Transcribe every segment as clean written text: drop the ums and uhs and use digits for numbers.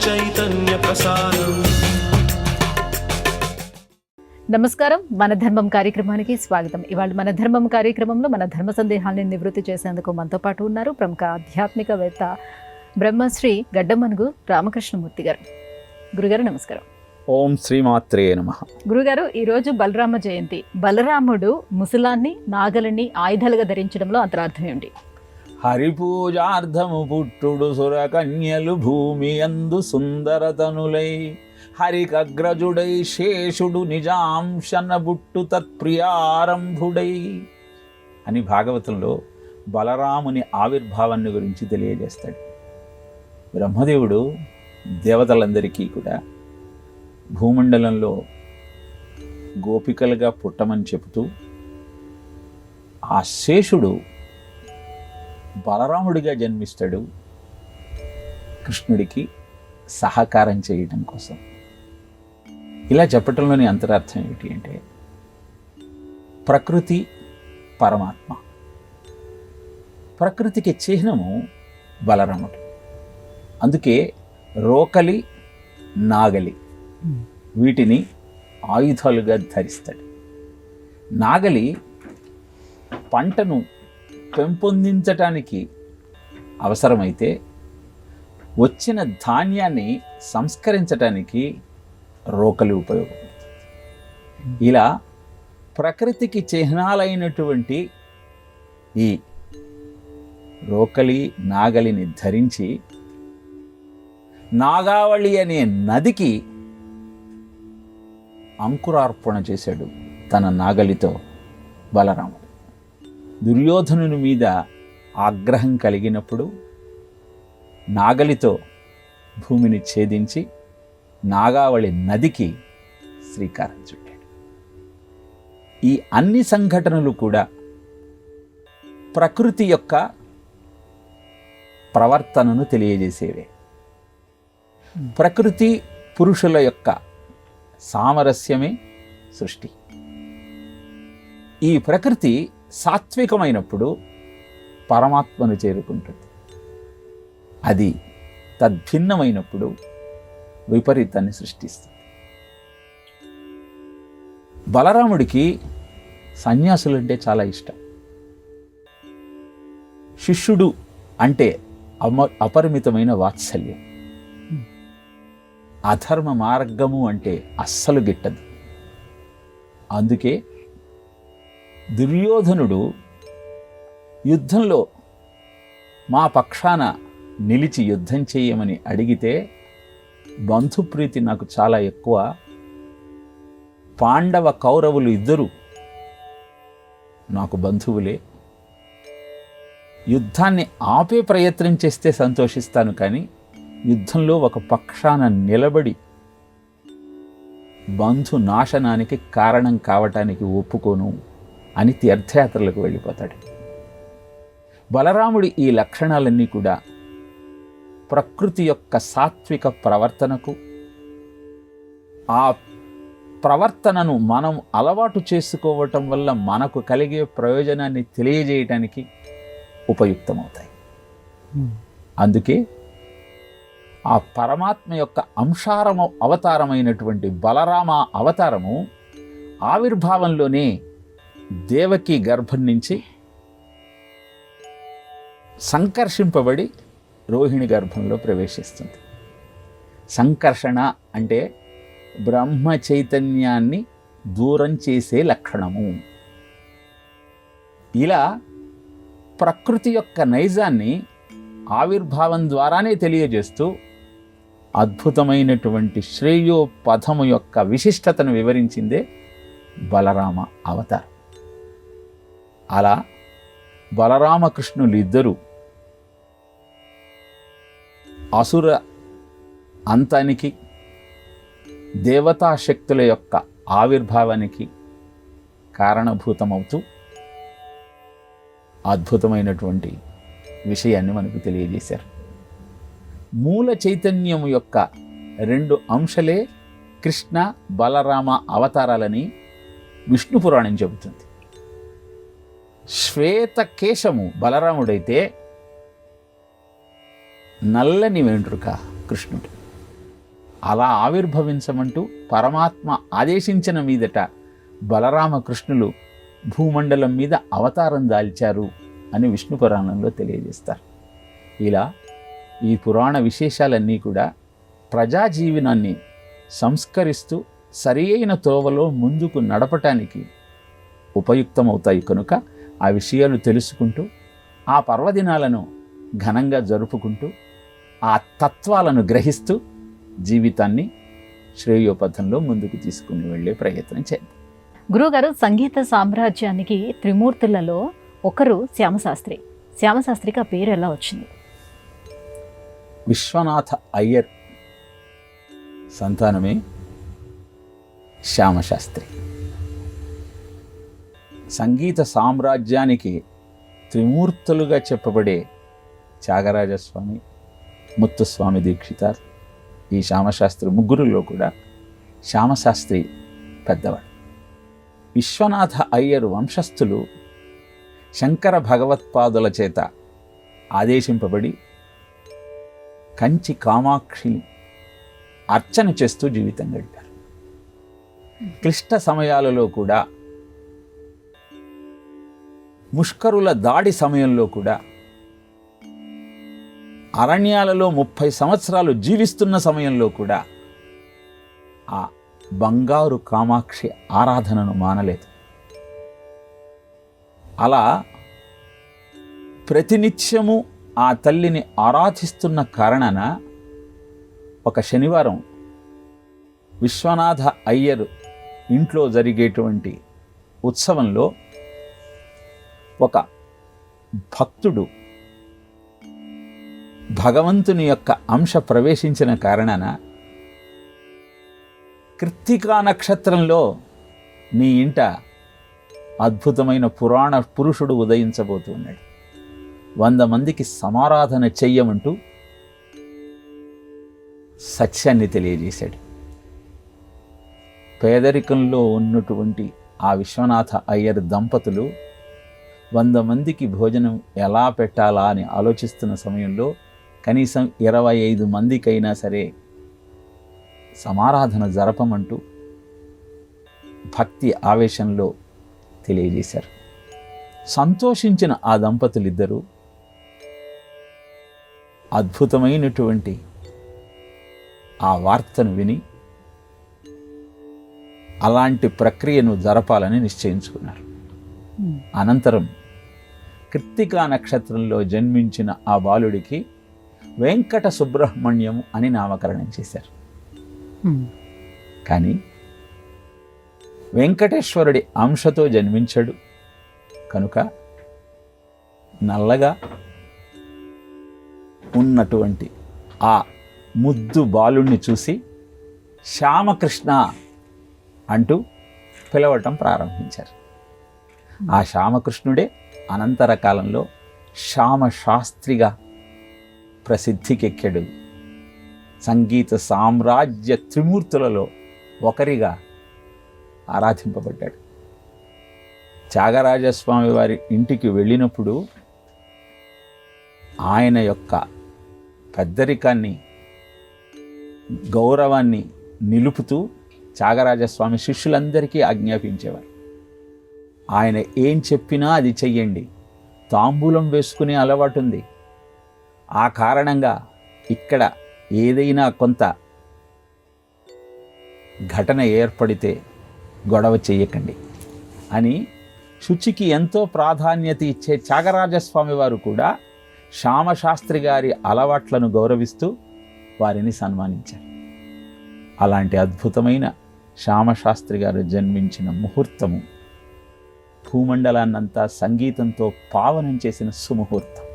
చైతన్య ప్రసారం. నమస్కారం, మన ధర్మం కార్యక్రమానికి స్వాగతం. ఇవాళ మన ధర్మం కార్యక్రమంలో మన ధర్మ సందేహాన్ని నివృత్తి చేసేందుకు మనతో పాటు ఉన్నారు ప్రముఖ ఆధ్యాత్మికవేత్త బ్రహ్మశ్రీ గడ్డమనుగు రామకృష్ణమూర్తి గారు. గురుగారు నమస్కారం. ఓం శ్రీమాత్రే నమః. గురుగారు, ఈరోజు బలరామ జయంతి. బలరాముడు ముసలాన్ని నాగలిని ఆయుధాలుగా ధరించడంలో అంతరార్థం ఏంటి? హరిపూజార్థము పుట్టుడు సురకన్యలు భూమి అందు సుందరతనులై హరికగ్రజుడై శేషుడు నిజాంశన బుట్టు తత్ప్రియారంభుడై అని భాగవతంలో బలరాముని ఆవిర్భావాన్ని గురించి తెలియజేస్తాడు. బ్రహ్మదేవుడు దేవతలందరికీ కూడా భూమండలంలో గోపికలుగా పుట్టమని చెబుతూ ఆ శేషుడు బలరాముడిగా జన్మిస్తాడు కృష్ణుడికి సహకారం చేయడం కోసం. ఇలా చెప్పటంలోని అంతరార్థం ఏమిటి అంటే, ప్రకృతి పరమాత్మ. ప్రకృతికి చిహ్నము బలరాముడు. అందుకే రోకలి నాగలి వీటిని ఆయుధాలుగా ధరిస్తాడు. నాగలి పంటను పెంపొందించటానికి అవసరమైతే వచ్చిన ధాన్యాన్ని సంస్కరించటానికి రోకలి ఉపయోగపడుతుంది. ఇలా ప్రకృతికి చిహ్నాలైనటువంటి ఈ రోకలి నాగలిని ధరించి నాగావళి అనే నదికి అంకురార్పణ చేశాడు తన నాగలితో బలరాముడు. దుర్యోధనుని మీద ఆగ్రహం కలిగినప్పుడు నాగలితో భూమిని ఛేదించి నాగావళి నదికి శ్రీకారం చుట్టాడు. ఈ అన్ని సంఘటనలు కూడా ప్రకృతి యొక్క ప్రవర్తనను తెలియజేసేవే. ప్రకృతి పురుషుల యొక్క సామరస్యమే సృష్టి. ఈ ప్రకృతి సాత్వికమైనప్పుడు పరమాత్మను చేరుకుంటుంది. అది తద్భిన్నమైనప్పుడు విపరీతాన్ని సృష్టిస్తుంది. బలరాముడికి సన్యాసులంటే చాలా ఇష్టం. శిష్యుడు అంటే అపరిమితమైన వాత్సల్యం. అధర్మ మార్గము అంటే అస్సలు గిట్టదు. అందుకే దుర్యోధనుడు యుద్ధంలో మా పక్షాన నిలిచి యుద్ధం చేయమని అడిగితే, బంధుప్రీతి నాకు చాలా ఎక్కువ, పాండవ కౌరవులు ఇద్దరు నాకు బంధువులే, యుద్ధాన్ని ఆపే ప్రయత్నం చేస్తే సంతోషిస్తాను, కానీ యుద్ధంలో ఒక పక్షాన నిలబడి బంధు నాశనానికి కారణం కావటానికి ఒప్పుకోను అని తీర్థయాత్రలకు వెళ్ళిపోతాడు. బలరాముడి ఈ లక్షణాలన్నీ కూడా ప్రకృతి యొక్క సాత్విక ప్రవర్తనకు, ఆ ప్రవర్తనను మనం అలవాటు చేసుకోవటం వల్ల మనకు కలిగే ప్రయోజనాన్ని తెలియజేయటానికి ఉపయుక్తమవుతాయి. అందుకే ఆ పరమాత్మ యొక్క అవతారమైనటువంటి బలరామ అవతారము ఆవిర్భావంలోనే దేవకి గర్భం నుంచి సంకర్షింపబడి రోహిణి గర్భంలో ప్రవేశిస్తుంది. సంకర్షణ అంటే బ్రహ్మ చైతన్యాన్ని దూరం చేసే లక్షణము. ఇలా ప్రకృతి యొక్క నైజాన్ని ఆవిర్భావం ద్వారానే తెలియజేస్తూ అద్భుతమైనటువంటి శ్రేయోపథము యొక్క విశిష్టతను వివరించిందే బలరామ అవతారం. అలా బలరామకృష్ణులు ఇద్దరు అసుర అంతానికి, దేవతాశక్తుల యొక్క ఆవిర్భావానికి కారణభూతమవుతూ అద్భుతమైనటువంటి విషయాన్ని మనకు తెలియజేశారు. మూల చైతన్యం యొక్క రెండు అంశలే కృష్ణ బలరామ అవతారాలని విష్ణు పురాణం చెబుతుంది. శ్వేతకేశము బలరాముడైతే నల్లని వెంట్రుక కృష్ణుడు. అలా ఆవిర్భవించమంటూ పరమాత్మ ఆదేశించిన మీదట బలరామకృష్ణులు భూమండలం మీద అవతారం దాల్చారు అని విష్ణు పురాణంలో తెలియజేస్తారు. ఇలా ఈ పురాణ విశేషాలన్నీ కూడా ప్రజాజీవనాన్ని సంస్కరిస్తూ సరి అయిన తోవలో ముందుకు నడపటానికి ఉపయుక్తమవుతాయి కనుక ఆ విషయాలు తెలుసుకుంటూ ఆ పర్వదినాలను ఘనంగా జరుపుకుంటూ ఆ తత్వాలను గ్రహిస్తూ జీవితాన్ని శ్రేయోపథంలో ముందుకు తీసుకుని వెళ్ళే ప్రయత్నం చేద్దాం. గురువుగారు, సంగీత సామ్రాజ్యానికి త్రిమూర్తులలో ఒకరు శ్యామశాస్త్రి. శ్యామశాస్త్రికి ఆ పేరు ఎలా వచ్చింది? విశ్వనాథ అయ్యర్ సంతానమే శ్యామశాస్త్రి. సంగీత సామ్రాజ్యానికి త్రిమూర్తులుగా చెప్పబడే త్యాగరాజస్వామి, ముత్తుస్వామి దీక్షితార్, ఈ శ్యామశాస్త్రి ముగ్గురులో కూడా శ్యామశాస్త్రి పెద్దవాడు. విశ్వనాథ అయ్యర్ వంశస్థులు శంకర భగవత్పాదుల చేత ఆదేశింపబడి కంచి కామాక్షిని అర్చన చేస్తూ జీవితం గడిపారు. క్లిష్ట సమయాలలో కూడా, ముష్కరుల దాడి సమయంలో కూడా, అరణ్యాలలో 30 సంవత్సరాలు జీవిస్తున్న సమయంలో కూడా ఆ బంగారు కామాక్షి ఆరాధనను మానలేదు. అలా ప్రతినిత్యము ఆ తల్లిని ఆరాధిస్తున్న కారణాన ఒక శనివారం విశ్వనాథ అయ్యర్ ఇంట్లో జరిగేటువంటి ఉత్సవంలో ఒక భక్తుడు భగవంతుని యొక్క అంశ ప్రవేశించిన కారణాన కృత్తికా నక్షత్రంలో నీ ఇంట అద్భుతమైన పురాణ పురుషుడు ఉదయించబోతున్నాడు, 100 మందికి సమారాధన చెయ్యమంటూ సత్యాన్ని తెలియజేశాడు. పేదరికంలో ఉన్నటువంటి ఆ విశ్వనాథ అయ్యర్ దంపతులు 100 మందికి భోజనం ఎలా పెట్టాలా అని ఆలోచిస్తున్న సమయంలో కనీసం 25 మందికైనా సరే సమారాధన జరపమంటూ భక్తి ఆవేశంలో తెలియజేశారు. సంతోషించిన ఆ దంపతులిద్దరూ అద్భుతమైనటువంటి ఆ వార్తను విని అలాంటి ప్రక్రియను జరపాలని నిశ్చయించుకున్నారు. అనంతరం కృత్తికా నక్షత్రంలో జన్మించిన ఆ బాలుడికి వెంకట సుబ్రహ్మణ్యం అని నామకరణం చేశారు. కానీ వెంకటేశ్వరుడి అంశతో జన్మించాడు కనుక నల్లగా ఉన్నటువంటి ఆ ముద్దు బాలుణ్ణి చూసి శ్యామకృష్ణ అంటూ పిలవటం ప్రారంభించారు. ఆ శ్యామకృష్ణుడే అనంతర కాలంలో శ్యామశాస్త్రిగా ప్రసిద్ధికెక్కాడు. సంగీత సామ్రాజ్య త్రిమూర్తులలో ఒకరిగా ఆరాధింపబడ్డాడు. త్యాగరాజస్వామి వారి ఇంటికి వెళ్ళినప్పుడు ఆయన యొక్క పెద్దరికాన్ని, గౌరవాన్ని నిలుపుతూ త్యాగరాజస్వామి శిష్యులందరికీ ఆజ్ఞాపించేవారు. ఆయన ఏం చెప్పినా అది చెయ్యండి, తాంబూలం వేసుకునే అలవాటు ఉంది, ఆ కారణంగా ఇక్కడ ఏదైనా కొంత ఘటన ఏర్పడితే గొడవ చెయ్యకండి అని శుచికి ఎంతో ప్రాధాన్యత ఇచ్చే త్యాగరాజస్వామి వారు కూడా శ్యామశాస్త్రి గారి అలవాట్లను గౌరవిస్తూ వారిని సన్మానించారు. అలాంటి అద్భుతమైన శ్యామశాస్త్రి గారు జన్మించిన ముహూర్తము భూమండలాన్నంతా సంగీతంతో పావనం చేసిన సుముహూర్తం.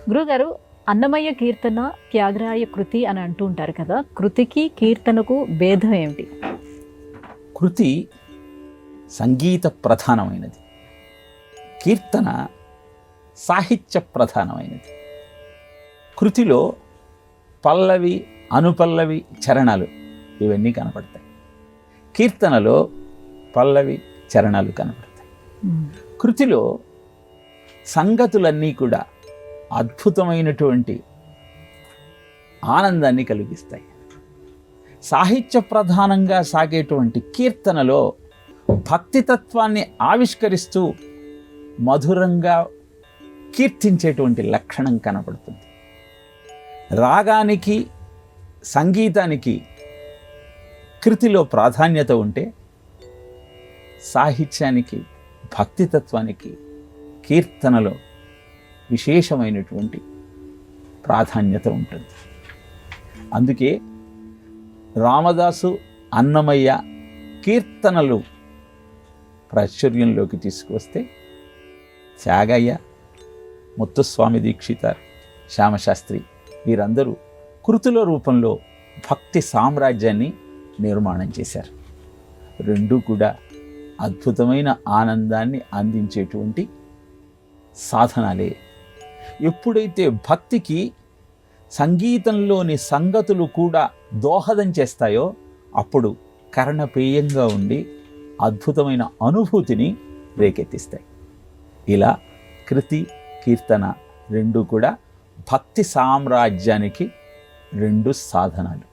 గురుగారు, అన్నమయ్య కీర్తన త్యాగరాయ కృతి అని అంటూ ఉంటారు కదా, కృతికి కీర్తనకు భేదం ఏమిటి? కృతి సంగీత ప్రధానమైనది, కీర్తన సాహిత్య ప్రధానమైనది. కృతిలో పల్లవి, అనుపల్లవి, చరణాలు ఇవన్నీ కనపడతాయి. కీర్తనలో పల్లవి, చరణాలు కనపడతాయి. కృతిలో సంగతులన్నీ కూడా అద్భుతమైనటువంటి ఆనందాన్ని కలిగిస్తాయి. సాహిత్య ప్రధానంగా సాగేటువంటి కీర్తనలో భక్తితత్వాన్ని ఆవిష్కరిస్తూ మధురంగా కీర్తించేటువంటి లక్షణం కనపడుతుంది. రాగానికి సంగీతానికి కృతిలో ప్రాధాన్యత ఉంటే సాహిత్యానికి భక్తితత్వానికి కీర్తనలో విశేషమైనటువంటి ప్రాధాన్యత ఉంటుంది. అందుకే రామదాసు, అన్నమయ్య కీర్తనలు ప్రాచుర్యంలోకి తీసుకువస్తే త్యాగయ్య, ముత్తుస్వామి దీక్షితార్, శ్యామశాస్త్రి వీరందరూ కృతుల రూపంలో భక్తి సామ్రాజ్యాన్ని నిర్మాణం చేశారు. రెండూ కూడా అద్భుతమైన ఆనందాన్ని అందించేటువంటి సాధనాలే. ఎప్పుడైతే భక్తికి సంగీతంలోని సంగతులు కూడా దోహదం చేస్తాయో అప్పుడు కర్ణపేయంగా ఉండి అద్భుతమైన అనుభూతిని రేకెత్తిస్తాయి. ఇలా కృతి, కీర్తన రెండూ కూడా భక్తి సామ్రాజ్యానికి రెండు సాధనాలు.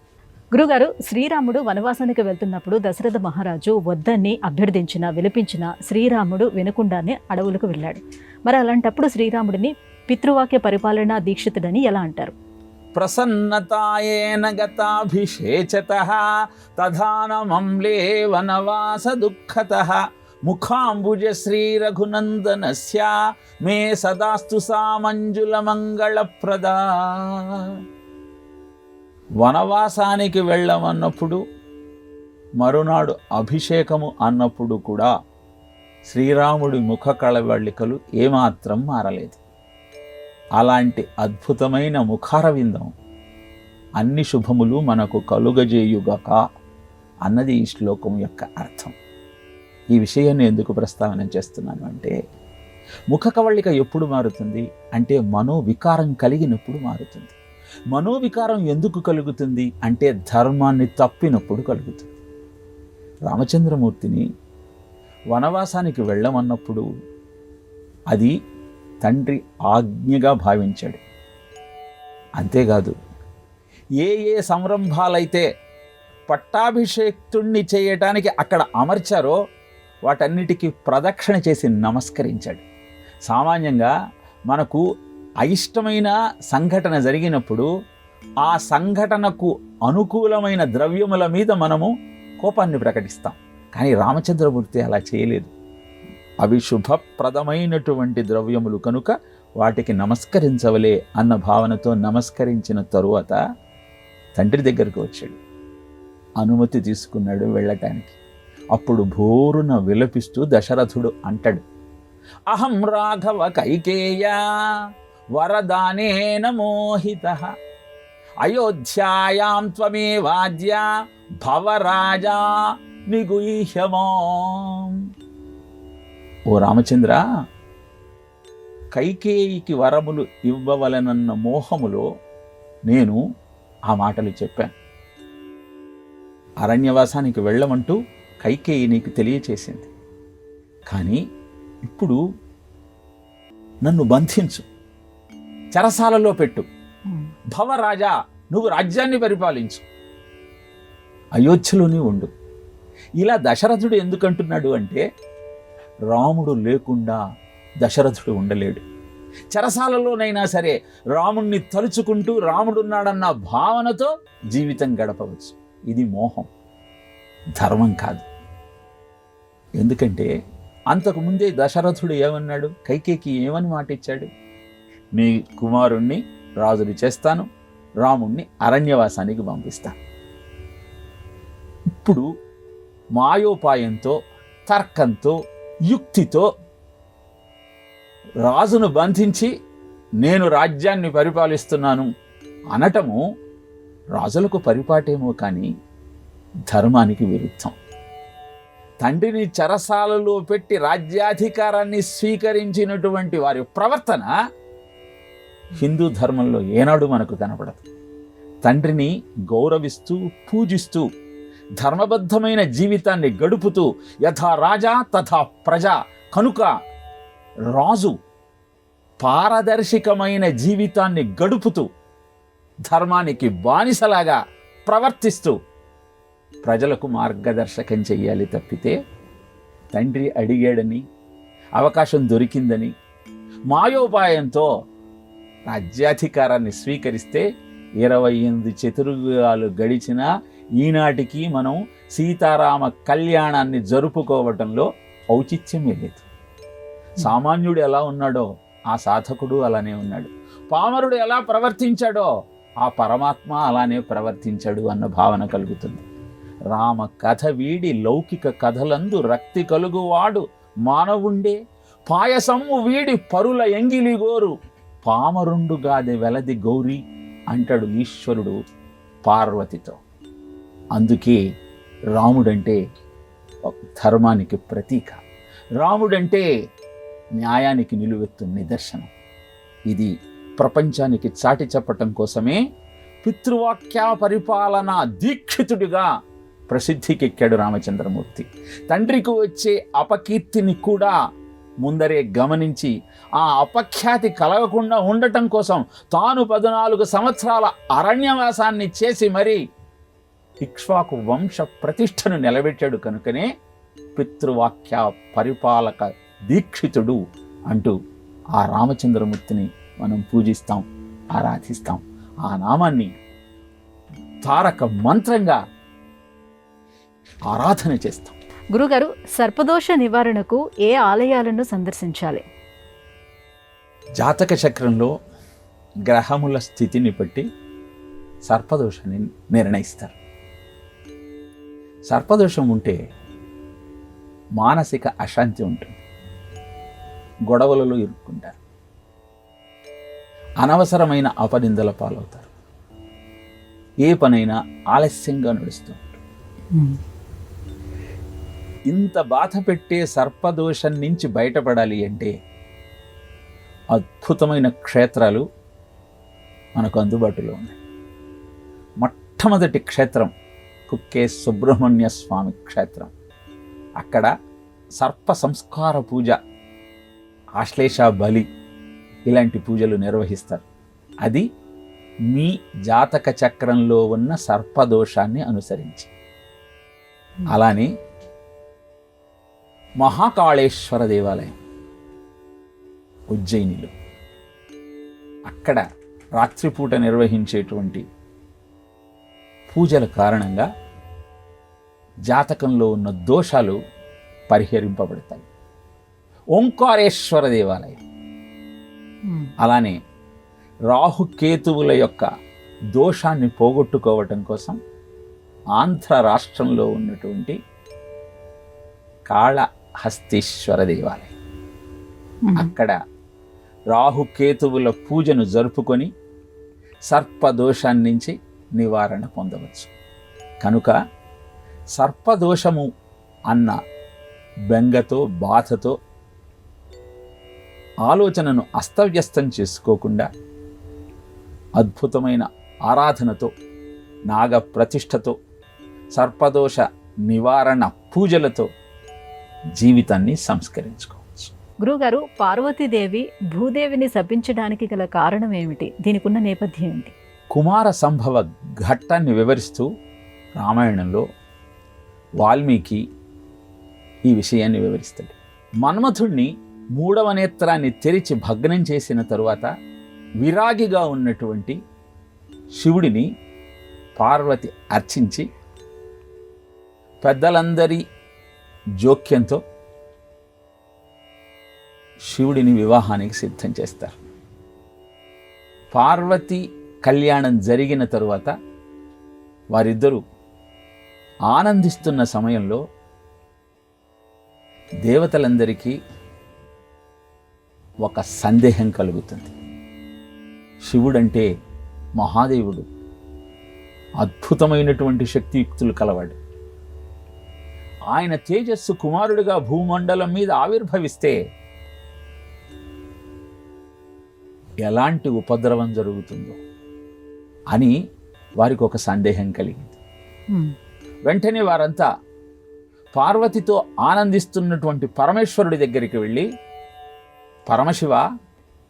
గురుగారు, శ్రీరాముడు వనవాసానికి వెళ్తున్నప్పుడు దశరథ మహారాజు వద్దని అభ్యర్థించిన, విలిపించిన శ్రీరాముడు వినకుండానే అడవులకు వెళ్ళాడు. మరి అలాంటప్పుడు శ్రీరాముడిని పితృవాక్య పరిపాలనా దీక్షితుడని ఎలా అంటారు? ప్రసన్నతాయేన గతాభిషేచతః తథానమంలే వనవాస దుఃఖతః ముఖాంబుజ శ్రీ రఘునందనస్య మే సదాస్తు సా మంజుల మంగళప్రదా. వనవాసానికి వెళ్ళమన్నప్పుడు, మరునాడు అభిషేకము అన్నప్పుడు కూడా శ్రీరాముడి ముఖ కళవళికలు ఏమాత్రం మారలేదు. అలాంటి అద్భుతమైన ముఖారవిందం అన్ని శుభములు మనకు కలుగజేయుగాక అన్నది ఈ శ్లోకం యొక్క అర్థం. ఈ విషయాన్ని ఎందుకు ప్రస్తావన చేస్తున్నాను అంటే, ముఖ కవళిక ఎప్పుడు మారుతుంది అంటే మనోవికారం కలిగినప్పుడు మారుతుంది. మనోవికారం ఎందుకు కలుగుతుంది అంటే ధర్మాన్ని తప్పినప్పుడు కలుగుతుంది. రామచంద్రమూర్తిని వనవాసానికి వెళ్ళమన్నప్పుడు అది తండ్రి ఆజ్ఞగా భావించాడు. అంతేకాదు, ఏ ఏ సంరంభాలైతే పట్టాభిషేక్తుణ్ణి చేయటానికి అక్కడ అమర్చారో వాటన్నిటికీ ప్రదక్షిణ చేసి నమస్కరించాడు. సామాన్యంగా మనకు అయిష్టమైన సంఘటన జరిగినప్పుడు ఆ సంఘటనకు అనుకూలమైన ద్రవ్యముల మీద మనము కోపాన్ని ప్రకటిస్తాం. కానీ రామచంద్రమూర్తి అలా చేయలేదు. అవి శుభప్రదమైనటువంటి ద్రవ్యములు కనుక వాటికి నమస్కరించవలే అన్న భావనతో నమస్కరించిన తరువాత తండ్రి దగ్గరకు వచ్చాడు. అనుమతి తీసుకున్నాడు వెళ్ళటానికి. అప్పుడు భోరున విలపిస్తూ దశరథుడు అంటాడు, అహం రాఘవ కైకేయ వరదానేన మోహితః అయోధ్యాయాం త్వమేవాద్య భవరాజా నిగుహ్యమాం. ఓ రామచంద్ర, కైకేయికి వరములు ఇవ్వవలనన్న మోహములో నేను ఆ మాటలు చెప్పాను. అరణ్యవాసానికి వెళ్ళమంటూ కైకేయి నీకు తెలియచేసింది. కానీ ఇప్పుడు నన్ను బంధించు, చెరసాలలో పెట్టు, భవరాజా నువ్వు రాజ్యాన్ని పరిపాలించు, అయోధ్యలోనే ఉండు. ఇలా దశరథుడు ఎందుకంటున్నాడు అంటే, రాముడు లేకుండా దశరథుడు ఉండలేడు. చెరసాలలోనైనా సరే రాముణ్ణి తలుచుకుంటూ రాముడున్నాడన్న భావనతో జీవితం గడపవచ్చు. ఇది మోహం, ధర్మం కాదు. ఎందుకంటే అంతకుముందే దశరథుడు ఏమన్నాడు, కైకేయికి ఏమని మాట ఇచ్చాడు, నీ కుమారుణ్ణి రాజుని చేస్తాను, రాముణ్ణి అరణ్యవాసానికి పంపిస్తాను. ఇప్పుడు మాయోపాయంతో, తర్కంతో, యుక్తితో రాజును బంధించి నేను రాజ్యాన్ని పరిపాలిస్తున్నాను అనటము రాజులకు పరిపాటేమో కానీ ధర్మానికి విరుద్ధం. తండ్రిని చెరసాలలో పెట్టి రాజ్యాధికారాన్ని స్వీకరించినటువంటి వారి ప్రవర్తన హిందూ ధర్మంలో ఏనాడు మనకు కనపడదు. తండ్రిని గౌరవిస్తూ, పూజిస్తూ, ధర్మబద్ధమైన జీవితాన్ని గడుపుతూ యథా రాజా తథా ప్రజ కనుక రాజు పారదర్శకమైన జీవితాన్ని గడుపుతూ ధర్మానికి బానిసలాగా ప్రవర్తిస్తూ ప్రజలకు మార్గదర్శకం చెయ్యాలి తప్పితే తండ్రి అడిగాడని, అవకాశం దొరికిందని మాయోపాయంతో రాజ్యాధికారాన్ని స్వీకరిస్తే 28 చతుర్యుగాలు గడిచినా ఈనాటికి మనం సీతారామ కళ్యాణాన్ని జరుపుకోవటంలో ఔచిత్యమే లేదు. సామాన్యుడు ఎలా ఉన్నాడో ఆ సాధకుడు అలానే ఉన్నాడు, పామరుడు ఎలా ప్రవర్తించాడో ఆ పరమాత్మ అలానే ప్రవర్తించాడు అన్న భావన కలుగుతుంది. రామ కథ వీడి లౌకిక కథలందు రక్తి కలుగువాడు మానవుండే, పాయసమ్ము వీడి పరుల ఎంగిలిగోరు పామరుండుగాది వెలది గౌరీ అంటాడు ఈశ్వరుడు పార్వతితో. అందుకే రాముడంటే ధర్మానికి ప్రతీక, రాముడంటే న్యాయానికి నిలువెత్తు నిదర్శనం. ఇది ప్రపంచానికి చాటి చెప్పటం కోసమే పితృవాక్య పరిపాలన దీక్షితుడిగా ప్రసిద్ధికెక్కాడు రామచంద్రమూర్తి. తండ్రికి వచ్చే అపకీర్తిని కూడా ముందరే గమనించి ఆ అపఖ్యాతి కలగకుండా ఉండటం కోసం తాను 14 సంవత్సరాల అరణ్యవాసాన్ని చేసి మరీ ఇక్ష్వాకు వంశ ప్రతిష్టను నిలబెట్టాడు. కనుకనే పితృవాక్య పరిపాలక దీక్షితుడు అంటూ ఆ రామచంద్రమూర్తిని మనం పూజిస్తాం, ఆరాధిస్తాం. ఆ నామాన్ని తారక మంత్రంగా ఆరాధన చేస్తాం. గురుగారు, సర్పదోష నివారణకు ఏ ఆలయాలను సందర్శించాలి? జాతక చక్రంలో గ్రహముల స్థితిని బట్టి సర్పదోషాన్ని నిర్ణయిస్తారు. సర్పదోషం ఉంటే మానసిక అశాంతి ఉంటుంది, గొడవలలో ఇరుక్కుంటారు, అనవసరమైన అపనిందల పాలవుతారు, ఏ పనైనా ఆలస్యంగా నడుస్తూ ఉంటారు. ఇంత బాధ పెట్టే సర్పదోషం నుంచి బయటపడాలి అంటే అద్భుతమైన క్షేత్రాలు మనకు అందుబాటులో ఉన్నాయి. మొట్టమొదటి క్షేత్రం కుక్కే సుబ్రహ్మణ్య స్వామి క్షేత్రం. అక్కడ సర్ప సంస్కార పూజ, ఆశ్లేష బలి ఇలాంటి పూజలు నిర్వహిస్తారు. అది మీ జాతక చక్రంలో ఉన్న సర్పదోషాన్ని అనుసరించి. అలానే మహాకాళేశ్వర దేవాలయం ఉజ్జయినిలో, అక్కడ రాత్రిపూట నిర్వహించేటువంటి పూజల కారణంగా జాతకంలో ఉన్న దోషాలు పరిహరింపబడతాయి. ఓంకారేశ్వర దేవాలయం, అలానే రాహుకేతువుల యొక్క దోషాన్ని పోగొట్టుకోవటం కోసం ఆంధ్ర రాష్ట్రంలో ఉన్నటువంటి కాళహస్తీశ్వర దేవాలయం, అక్కడ రాహుకేతువుల పూజను జరుపుకొని సర్పదోషాన్ని నుంచి నివారణ పొందవచ్చు. కనుక సర్పదోషము అన్న బెంగతో, బాధతో ఆలోచనను అస్తవ్యస్తం చేసుకోకుండా అద్భుతమైన ఆరాధనతో, నాగ ప్రతిష్టతో, సర్పదోష నివారణ పూజలతో జీవితాన్ని సంస్కరించుకోవచ్చు. గురుగారు, పార్వతీదేవి భూదేవిని శపించడానికి గల కారణం ఏమిటి? దీనికి ఉన్న నేపథ్యం ఏంటి? కుమార సంభవ ఘట్టాన్ని వివరిస్తూ రామాయణంలో వాల్మీకి ఈ విషయాన్ని వివరిస్తాడు. మన్మథుణ్ణి 3వ నేత్రాన్ని తెరిచి భగ్నం చేసిన తరువాత విరాగిగా ఉన్నటువంటి శివుడిని పార్వతి అర్చించి పెద్దలందరి జోక్యంతో శివుడిని వివాహానికి సిద్ధం చేస్తారు. పార్వతి కళ్యాణం జరిగిన తరువాత వారిద్దరూ ఆనందిస్తున్న సమయంలో దేవతలందరికీ ఒక సందేహం కలుగుతుంది. శివుడంటే మహాదేవుడు, అద్భుతమైనటువంటి శక్తియుక్తులు కలవాడు. ఆయన తేజస్సు కుమారుడిగా భూమండలం మీద ఆవిర్భవిస్తే ఎలాంటి ఉపద్రవం జరుగుతుందో అని వారికి ఒక సందేహం కలిగింది. వెంటనే వారంతా పార్వతితో ఆనందిస్తున్నటువంటి పరమేశ్వరుడి దగ్గరికి వెళ్ళి, పరమశివ,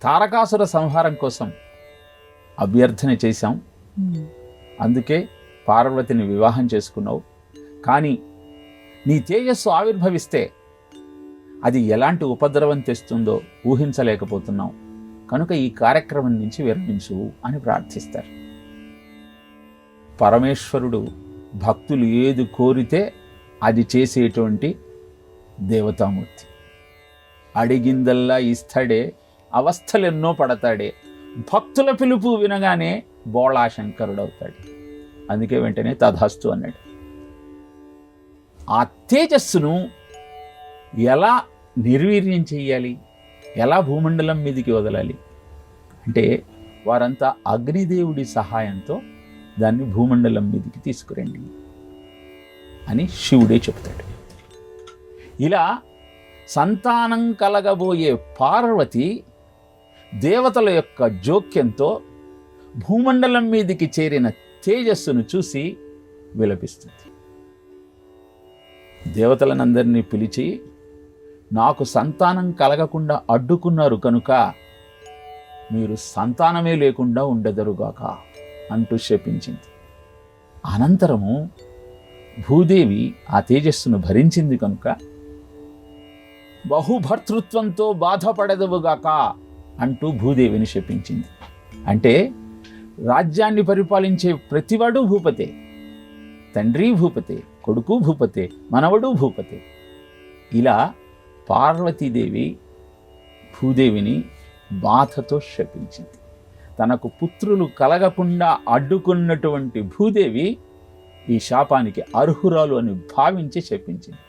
తారకాసుర సంహారం కోసం అభ్యర్థన చేశాం, అందుకే పార్వతిని వివాహం చేసుకున్నావు, కానీ నీ తేజస్సు ఆవిర్భవిస్తే అది ఎలాంటి ఉపద్రవం తెస్తుందో ఊహించలేకపోతున్నాం, కనుక ఈ కార్యక్రమం నుంచి విరమించు అని ప్రార్థిస్తారు. పరమేశ్వరుడు భక్తులు ఏది కోరితే అది చేసేటువంటి దేవతామూర్తి. అడిగిందల్లా ఇస్తాడే, అవస్థలెన్నో పడతాడే, భక్తుల పిలుపు వినగానే బోళాశంకరుడవుతాడు. అందుకే వెంటనే తథాస్తు అన్నాడు. ఆ తేజస్సును ఎలా నిర్వీర్యం చెయ్యాలి, ఎలా భూమండలం మీదికి వదలాలి అంటే వారంతా అగ్నిదేవుడి సహాయంతో దాన్ని భూమండలం మీదికి తీసుకురండి అని శివుడే చెప్తాడు. ఇలా సంతానం కలగబోయే పార్వతి దేవతల యొక్క జోక్యంతో భూమండలం మీదికి చేరిన తేజస్సును చూసి విలపిస్తుంది. దేవతలనందరినీ పిలిచి, నాకు సంతానం కలగకుండా అడ్డుకున్నారు కనుక మీరు సంతానమే లేకుండా ఉండదరుగాక అంటూ శపించింది. అనంతరము భూదేవి ఆ తేజస్సును భరించింది కనుక బహుభర్తృత్వంతో బాధపడదువుగాక అంటూ భూదేవిని శపించింది. అంటే రాజ్యాన్ని పరిపాలించే ప్రతివాడు భూపతే, తండ్రి భూపతే, కొడుకు భూపతే, మనవడు భూపతే. ఇలా పార్వతీదేవి భూదేవిని బాధతో శపించింది. తనకు పుత్రులు కలగకుండా అడ్డుకున్నటువంటి భూదేవి ఈ శాపానికి అర్హురాలు అని భావించి శపించింది.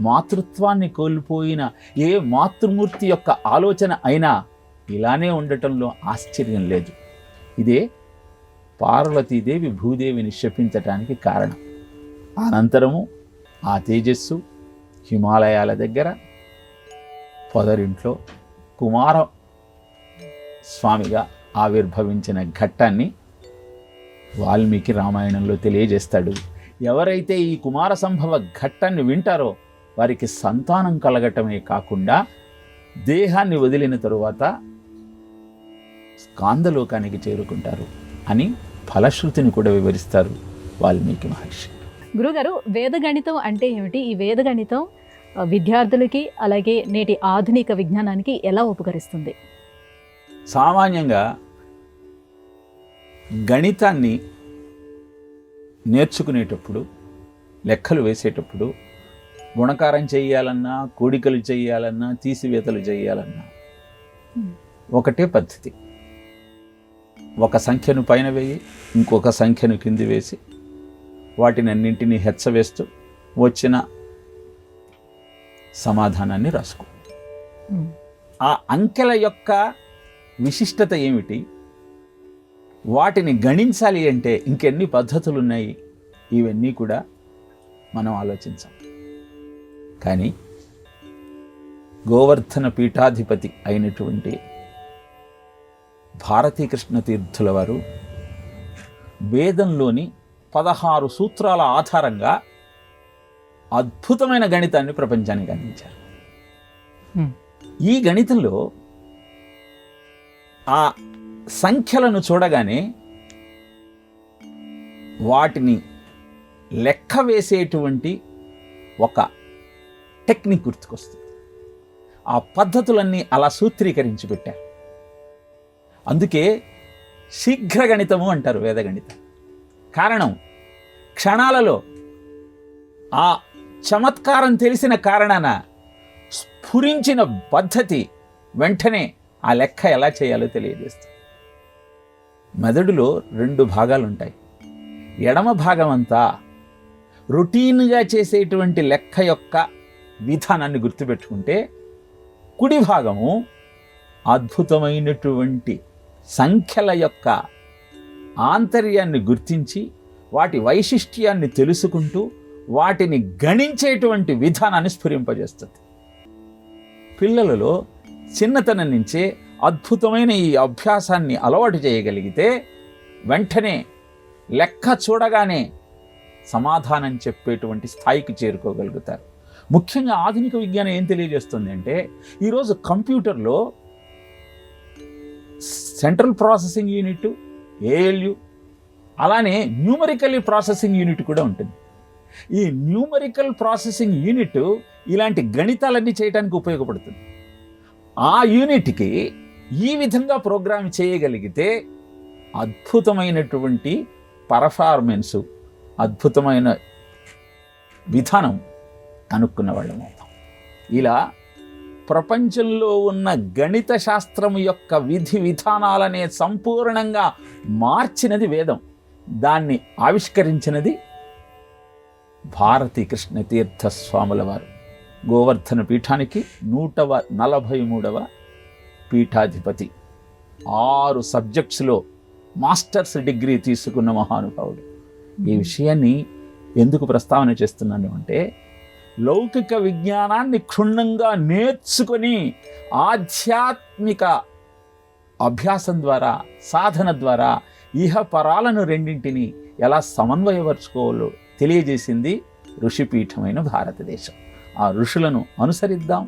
మాతృత్వాన్ని కోల్పోయిన ఏ మాతృమూర్తి యొక్క ఆలోచన అయినా ఇలానే ఉండటంలో ఆశ్చర్యం లేదు. ఇదే పార్వతీదేవి భూదేవిని శపించటానికి కారణం. అనంతరము ఆ తేజస్సు హిమాలయాల దగ్గర పొదరింట్లో కుమార స్వామిగా ఆవిర్భవించిన ఘట్టాన్ని వాల్మీకి రామాయణంలో తెలియజేస్తాడు. ఎవరైతే ఈ కుమార సంభవ ఘట్టాన్ని వింటారో వారికి సంతానం కలగటమే కాకుండా దేహాన్ని వదిలిన తరువాత స్కాందలోకానికి చేరుకుంటారు అని ఫలశ్రుతిని కూడా వివరిస్తారు వాల్మీకి మహర్షి. గురుగారు, వేదగణితం అంటే ఏమిటి? ఈ వేదగణితం విద్యార్థులకి అలాగే నేటి ఆధునిక విజ్ఞానానికి ఎలా ఉపకరిస్తుంది? సామాన్యంగా గణితాన్ని నేర్చుకునేటప్పుడు, లెక్కలు వేసేటప్పుడు గుణకారం చేయాలన్నా, కూడికలు చేయాలన్నా, తీసివేతలు చేయాలన్నా ఒకటే పద్ధతి. ఒక సంఖ్యను పైన వేయి, ఇంకొక సంఖ్యను కింది వేసి వాటిని అన్నింటినీ హెచ్చవేస్తూ వచ్చిన సమాధానాన్ని రాసుకో. ఆ అంకెల యొక్క విశిష్టత ఏమిటి, వాటిని గణించాలి అంటే ఇంకెన్ని పద్ధతులు ఉన్నాయి, ఇవన్నీ కూడా మనం ఆలోచించాం. కానీ గోవర్ధన పీఠాధిపతి అయినటువంటి భారతీకృష్ణ తీర్థుల వారు వేదంలోని 16 సూత్రాల ఆధారంగా అద్భుతమైన గణితాన్ని ప్రపంచానికి అందించారు. ఈ గణితంలో ఆ సంఖ్యలను చూడగానే వాటిని లెక్క వేసేటువంటి ఒక టెక్నిక్ గుర్తుకొస్తుంది. ఆ పద్ధతులన్నీ అలా సూత్రీకరించి పెట్టారు. అందుకే శీఘ్ర గణితము అంటారు వేదగణితం. కారణం, క్షణాలలో ఆ చమత్కారం తెలిసిన కారణాన స్ఫురించిన పద్ధతి వెంటనే ఆ లెక్క ఎలా చేయాలో తెలియజేస్తుంది. మెదడులో 2 భాగాలు ఉంటాయి. ఎడమ భాగం అంతా రొటీన్గా చేసేటువంటి లెక్క యొక్క విధానాన్ని గుర్తుపెట్టుకుంటే, కుడి భాగము అద్భుతమైనటువంటి సంఖ్యల యొక్క ఆంతర్యాన్ని గుర్తించి వాటి వైశిష్ట్యాన్ని తెలుసుకుంటూ వాటిని గణించేటువంటి విధానాన్ని స్ఫురింపజేస్తుంది. పిల్లలలో చిన్నతనం నుంచే అద్భుతమైన ఈ అభ్యాసాన్ని అలవాటు చేయగలిగితే వెంటనే లెక్క చూడగానే సమాధానం చెప్పేటువంటి స్థాయికి చేరుకోగలుగుతారు. ముఖ్యంగా ఆధునిక విజ్ఞానం ఏం తెలియజేస్తుంది అంటే, ఈరోజు కంప్యూటర్లో సెంట్రల్ ప్రాసెసింగ్ యూనిట్, ఏఎల్యు, అలానే న్యూమరికల్లీ ప్రాసెసింగ్ యూనిట్ కూడా ఉంటుంది. ఈ న్యూమరికల్ ప్రాసెసింగ్ యూనిట్ ఇలాంటి గణితాలన్నీ చేయడానికి ఉపయోగపడుతుంది. ఆ యూనిట్కి ఈ విధంగా ప్రోగ్రామ్ చేయగలిగితే అద్భుతమైనటువంటి పర్ఫార్మెన్సు, అద్భుతమైన విధానం కనుక్కున్న వాళ్ళం అవుతాం. ఇలా ప్రపంచంలో ఉన్న గణిత శాస్త్రం యొక్క విధి విధానాలనే సంపూర్ణంగా మార్చినది వేదం. దాన్ని ఆవిష్కరించినది భారతీ కృష్ణ తీర్థ స్వాముల వారు. గోవర్ధన పీఠానికి 143వ పీఠాధిపతి. 6 సబ్జెక్ట్స్లో మాస్టర్స్ డిగ్రీ తీసుకున్న మహానుభావుడు. ఈ విషయాన్ని ఎందుకు ప్రస్తావన చేస్తున్నాను అంటే, లౌకిక విజ్ఞానాన్ని క్షుణ్ణంగా నేర్చుకొని ఆధ్యాత్మిక అభ్యాసం ద్వారా, సాధన ద్వారా ఇహపరాలను రెండింటిని ఎలా సమన్వయపరుచుకోవాలో తెలియజేసింది ఋషిపీఠమైన భారతదేశం. ఆ ఋషులను అనుసరిద్దాం,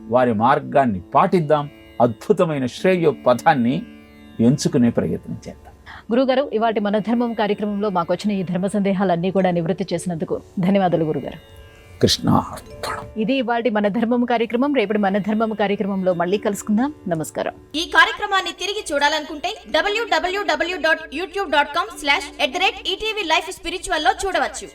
వారి మార్గాన్ని పాటిద్దాం, అద్భుతమైన శ్రేయో పథాన్ని ఎంచుకునే ప్రయత్నం చేద్దాం. గురుగారు, ఇవాటి మన ధర్మం కార్యక్రమంలో మాకు వచ్చిన ఈ ధర్మ సందేహాలన్నీ కూడా నివృత్తి చేసినందుకు ధన్యవాదాలు గురుగారు. కృష్ణార్పణం. ఇది ఇవాటి మన ధర్మం కార్యక్రమం. రేపటి మన ధర్మం కార్యక్రమంలో మళ్ళీ కలుసుకుందాం. నమస్కారం. ఈ కార్యక్రమాన్ని తిరిగి చూడాలనుకుంటే www.youtube.com/@ETV Life Spiritual లో చూడవచ్చు.